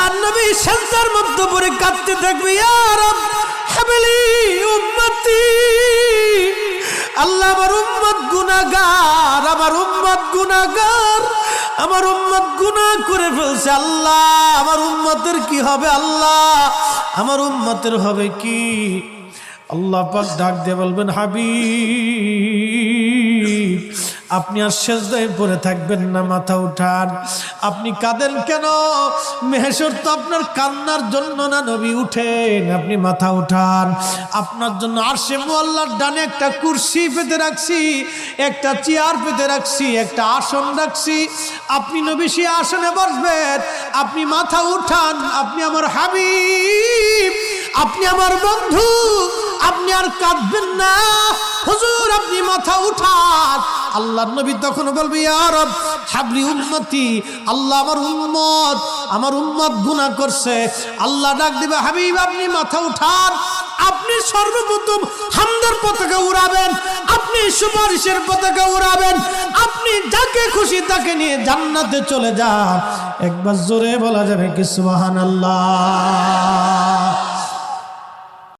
আল্লাহর নবী সেজদার মধ্যে পড়ে কাঁদতে থাকবে, ইয়া রব হাবলি উম্মতি, আল্লাহ আমার উম্মত গুনাহগার, আমার উম্মত গুনাহগার, আমার উম্মত গুনাহ করে ফেলছে। আল্লাহ আমার উম্মতের কি হবে? আল্লাহ আমার উম্মতের হবে কি? আল্লাহ পাক ডাক দিয়ে বলবেন, হাবিব আপনি আর সেজদায় পড়ে থাকবেন না, মাথা উঠান। আপনি কাঁদেন কেন? মেহেশর তো আপনার কান্নার জন্য না নবী, উঠেন, আপনি মাথা উঠান। আপনার জন্য আরশে মুআল্লার ডানে একটা কুরসি পেতে রাখছি, একটা চেয়ার পেতে রাখছি, একটা আসন রাখছি। আপনি নবী সেই আসনে বসবেন। আপনি মাথা উঠান, আপনি আমার হাবিব, আপনি আমার বন্ধু, আপনি আর কাঁদবেন না। হুজুর আপনি মাথা উঠান। আল্লাহর নবী তখন বলবে, ইয়া রব হাবলি উম্মতি, আল্লাহ আমার উম্মত গুনাহ করছে। আল্লাহ ডাক দিবে, হাবিব আপনি মাথা উঠান। আপনি সর্বপ্রথম হামদের পতাকা উড়াবেন, আপনি সুপারিশের পতাকা উড়াবেন, আপনি যাকে খুশি তাকে নিয়ে জান্নাতে চলে যান। একবার জোরে বলা যাবে কি সুবহানাল্লাহ?